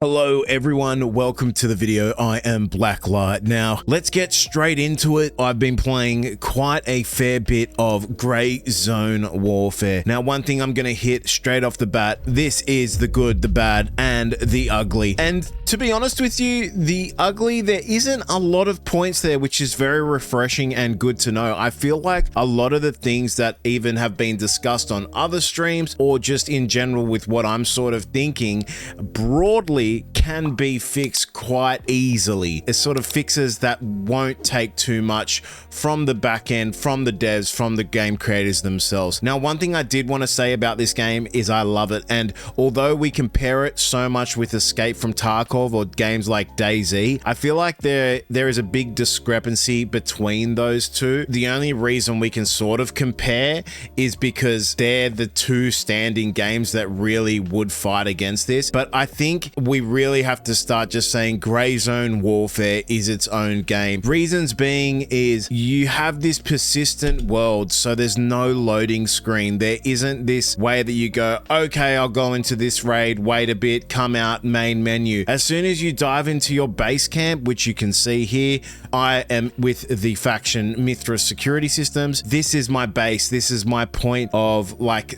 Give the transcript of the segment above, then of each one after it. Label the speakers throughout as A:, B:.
A: Hello everyone, welcome to the video. I am Blacklight. Now, let's get straight into it. I've been playing quite a fair bit of Grey Zone Warfare. Now, one thing I'm gonna hit straight off the bat, this is the good, the bad, and the ugly. And to be honest with you, the ugly, there isn't a lot of points there, which is very refreshing and good to know. I feel like a lot of the things that even have been discussed on other streams, or just in general with what I'm sort of thinking, broadly can be fixed quite easily. It's sort of fixes that won't take too much from the back end, from the devs, from the game creators themselves. Now, one thing I did want to say about this game is I love it. And although we compare it so much with Escape from Tarkov or games like DayZ, I feel like there is a big discrepancy between those two. The only reason we can sort of compare is because they're the two standing games that really would fight against this. But I think we really have to start just saying Grey Zone Warfare is its own game. Reasons being is you have this persistent world, so there's no loading screen. There isn't this way that you go, okay, I'll go into this raid, wait a bit, come out, main menu. As soon as you dive into your base camp, which you can see here, I am with the faction Mithras Security Systems. This is my base. This is my point of like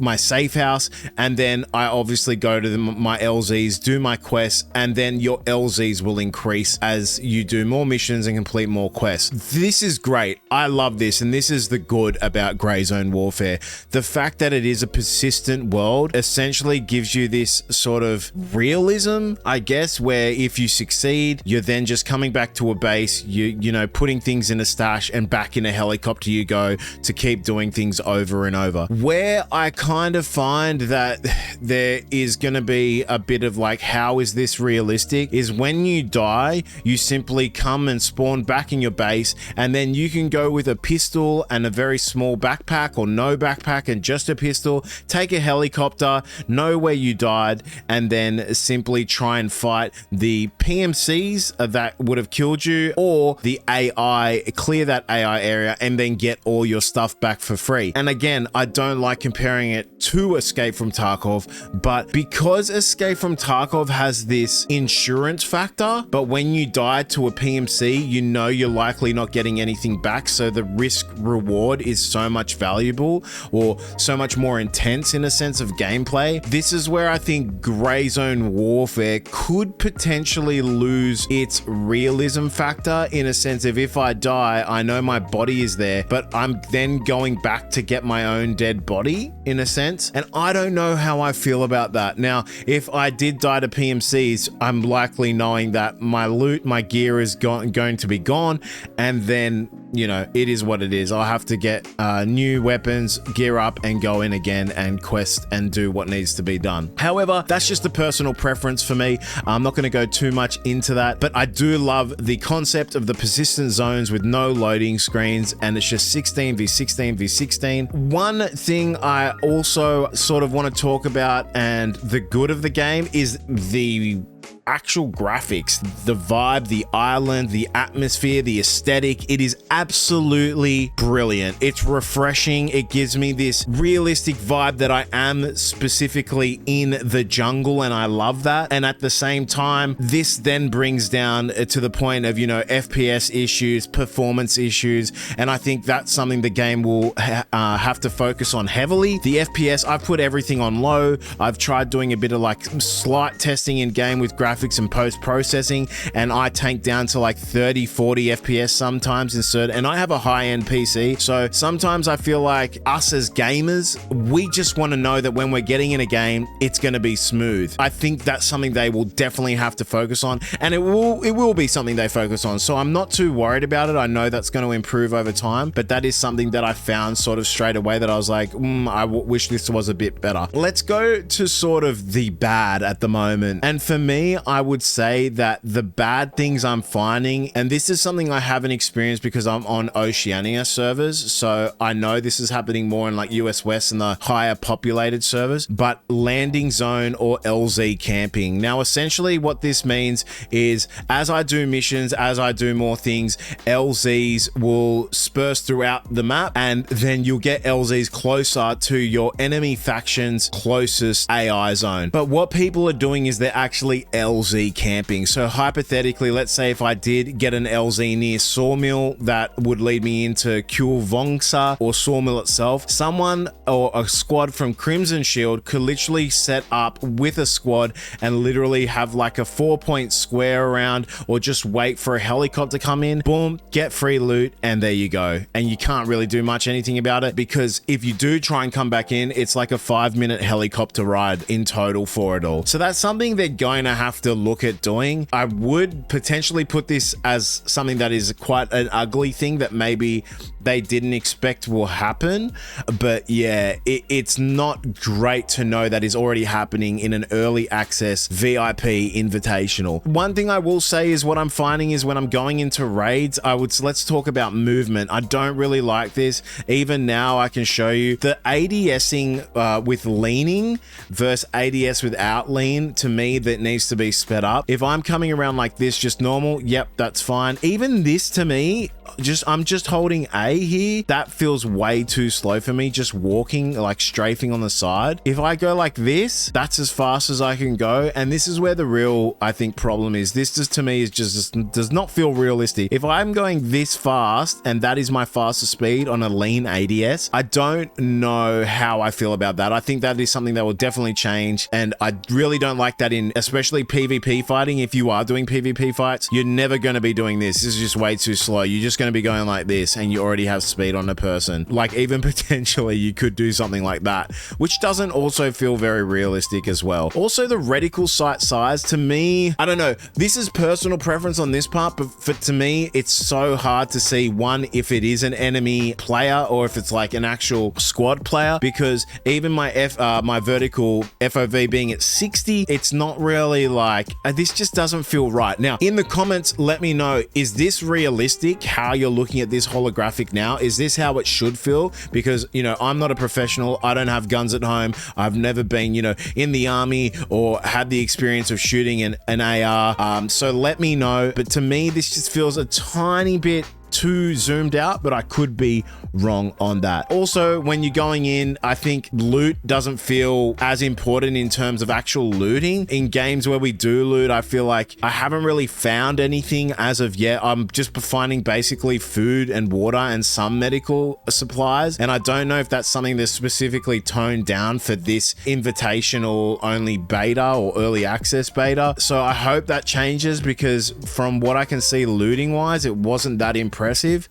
A: my safe house. And then I obviously go to my LZs, do my quests, and then your LZs will increase as you do more missions and complete more quests. This is great. I love this, and this is the good about Grey Zone Warfare. The fact that it is a persistent world essentially gives you this sort of realism, I guess, where if you succeed, you're then just coming back to a base, you know, putting things in a stash, and back in a helicopter you go to keep doing things over and over. Where I kind of find that there is going to be a bit of like, how is this realistic, is when you die, you simply come and spawn back in your base, and then you can go with a pistol and a very small backpack, or no backpack and just a pistol, take a helicopter, know where you died, and then simply try and fight the PMCs that would have killed you, or the AI, clear that AI area, and then get all your stuff back for free. And again, I don't like comparing it to Escape from Tarkov, but because Escape from Tarkov has this insurance factor, but when you die to a PMC, you know you're likely not getting anything back, so the risk reward is so much valuable, or so much more intense in a sense of gameplay. This is where I think Grey Zone Warfare could potentially lose its realism factor, in a sense of, if I die, I know my body is there, but I'm then going back to get my own dead body, in a sense. And I don't know how I feel about that. Now, if I did die to PMCs, I'm likely knowing that my loot, my gear is going to be gone, and then, you know, it is what it is. I'll have to get new weapons, gear up, and go in again and quest and do what needs to be done. However, that's just a personal preference for me. I'm not going to go too much into that, but I do love the concept of the persistent zones with no loading screens, and it's just 16 v 16 v 16. One thing I also sort of want to talk about, and the good of the game, is the actual graphics, the vibe, the island, the atmosphere, the aesthetic. It is absolutely brilliant. It's refreshing. It gives me this realistic vibe that I am specifically in the jungle, and I love that. And at the same time, this then brings down to the point of, you know, FPS issues, performance issues, and I think that's something the game will have to focus on heavily. The FPS, I've put everything on low. I've tried doing a bit of like slight testing in game with graphics and post-processing, and I tank down to like 30-40 FPS sometimes and I have a high-end PC, so sometimes I feel like us as gamers, we just want to know that when we're getting in a game, it's going to be smooth. I think that's something they will definitely have to focus on, and it will be something they focus on, so I'm not too worried about it. I know that's going to improve over time, but that is something that I found sort of straight away that I was like, I wish this was a bit better. Let's go to sort of the bad at the moment, and for me, I would say that the bad things I'm finding, and this is something I haven't experienced because I'm on Oceania servers, so I know this is happening more in like US West and the higher populated servers, but landing zone or LZ camping. Now, essentially what this means is as I do missions, as I do more things, LZs will disperse throughout the map, and then you'll get LZs closer to your enemy faction's closest AI zone. But what people are doing is they're actually LZ camping. So hypothetically, let's say if I did get an LZ near Sawmill that would lead me into Kulvongsa or Sawmill itself, someone or a squad from Crimson Shield could literally set up with a squad and literally have like a 4-point square around, or just wait for a helicopter to come in, boom, get free loot, and there you go. And you can't really do much anything about it, because if you do try and come back in, it's like a 5-minute helicopter ride in total for it all. So that's something they're going to have to look at doing. I would potentially put this as something that is quite an ugly thing that maybe they didn't expect will happen, but yeah, it's not great to know that is already happening in an early access VIP invitational. One thing I will say is what I'm finding is when I'm going into raids, let's talk about movement. I don't really like this. Even now I can show you the ADSing with leaning versus ADS without lean. To me, that needs to be sped up. If I'm coming around like this, just normal, yep, that's fine. Even this, to me, I'm just holding A here, that feels way too slow for me, just walking, like strafing on the side. If I go like this, that's as fast as I can go, and this is where the real, I think, problem is. This just, to me, is just does not feel realistic. If I'm going this fast and that is my fastest speed on a lean ADS, I don't know how I feel about that. I think that is something that will definitely change, and I really don't like that in especially PvP fighting. If you are doing PvP fights, you're never going to be doing this. This is just way too slow. You're just going to be going like this, and you already have speed on a person. Like, even potentially you could do something like that, which doesn't also feel very realistic as well. Also, the reticle sight size, to me, I don't know, this is personal preference on this part, but to me, it's so hard to see, one, if it is an enemy player or if it's like an actual squad player, because even my vertical FOV being at 60, it's not really like, this just doesn't feel right. Now, in the comments, let me know, is this realistic, how you're looking at this holographic now? Is this how it should feel? Because, you know, I'm not a professional. I don't have guns at home. I've never been, you know, in the army or had the experience of shooting an AR. So let me know. But to me, this just feels a tiny bit too zoomed out, but I could be wrong on that. Also, when you're going in, I think loot doesn't feel as important in terms of actual looting. In games where we do loot, I feel like I haven't really found anything as of yet. I'm just finding basically food and water and some medical supplies, and I don't know if that's something that's specifically toned down for this invitational only beta or early access beta. So I hope that changes, because from what I can see looting wise, it wasn't that impressive.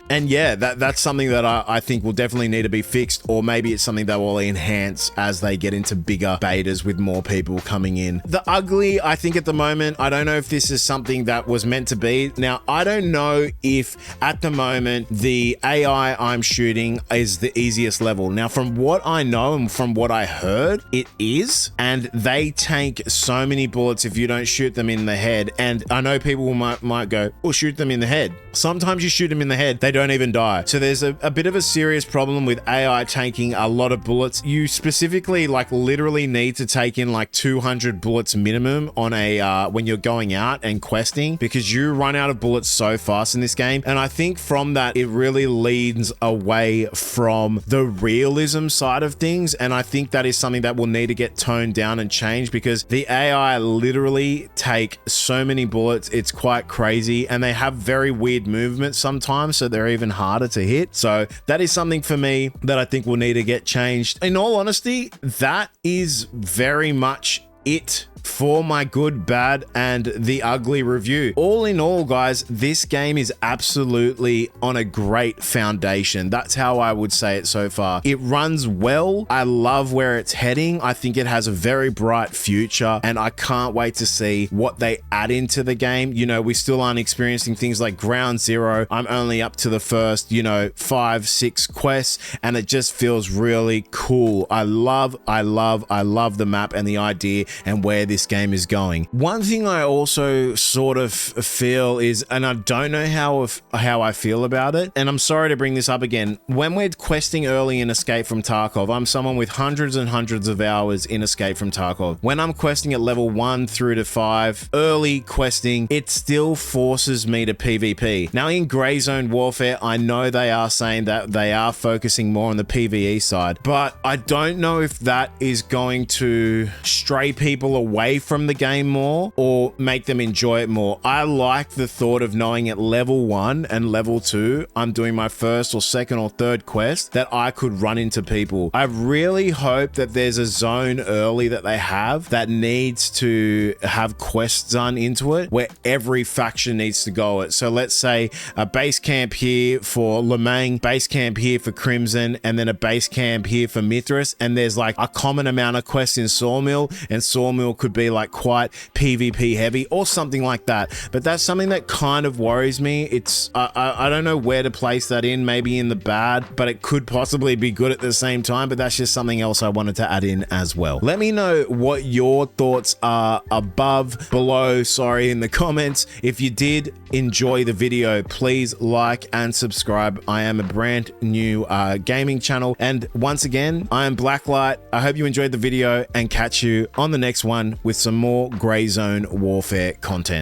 A: And yeah, that's something that I think will definitely need to be fixed, or maybe it's something that will enhance as they get into bigger betas with more people coming in. The ugly, I think at the moment, I don't know if this is something that was meant to be. Now, I don't know if at the moment the AI I'm shooting is the easiest level. Now, from what I know and from what I heard, it is, and they tank so many bullets if you don't shoot them in the head. And I know people might go, well, shoot them in the head. Sometimes you shoot them in the head, they don't even die. So there's a bit of a serious problem with AI tanking a lot of bullets. You specifically, like, literally need to take in like 200 bullets minimum on a when you're going out and questing, because you run out of bullets so fast in this game. And I think from that, it really leads away from the realism side of things, and I think that is something that will need to get toned down and changed, because the AI literally take so many bullets, it's quite crazy, and they have very weird movements sometimes, so they're even harder to hit. So that is something for me that I think will need to get changed. In all honesty, that is very much it for my good, bad, and the ugly review. All in all, guys, this game is absolutely on a great foundation. That's how I would say it so far. It runs well. I love where it's heading. I think it has a very bright future, and I can't wait to see what they add into the game. You know, we still aren't experiencing things like Ground Zero. I'm only up to the first, 5-6 quests, and it just feels really cool. I love the map and the idea and where this this game is going. One thing I also sort of feel is, and I don't know how I feel about it, and I'm sorry to bring this up again, when we're questing early in Escape from Tarkov, I'm someone with hundreds and hundreds of hours in Escape from Tarkov. When I'm questing at level 1 through to 5, early questing, it still forces me to PvP. Now in Grey Zone Warfare, I know they are saying that they are focusing more on the PvE side, but I don't know if that is going to stray people away from the game more or make them enjoy it more. I like the thought of knowing at level 1 and level 2, I'm doing my first or second or third quest, that I could run into people. I really hope that there's a zone early that they have that needs to have quests done into it where every faction needs to go it. So let's say a base camp here for Lemang, base camp here for Crimson, and then a base camp here for Mithras, and there's like a common amount of quests in Sawmill, and Sawmill could be like quite PvP heavy or something like that. But that's something that kind of worries me. It's I don't know where to place that in, maybe in the bad, but it could possibly be good at the same time. But that's just something else I wanted to add in as well. Let me know what your thoughts are below, in the comments. If you did enjoy the video, please like and subscribe. I am a brand new gaming channel, and once again, I am Blacklight. I hope you enjoyed the video, and catch you on the next one with some more Grey Zone Warfare content.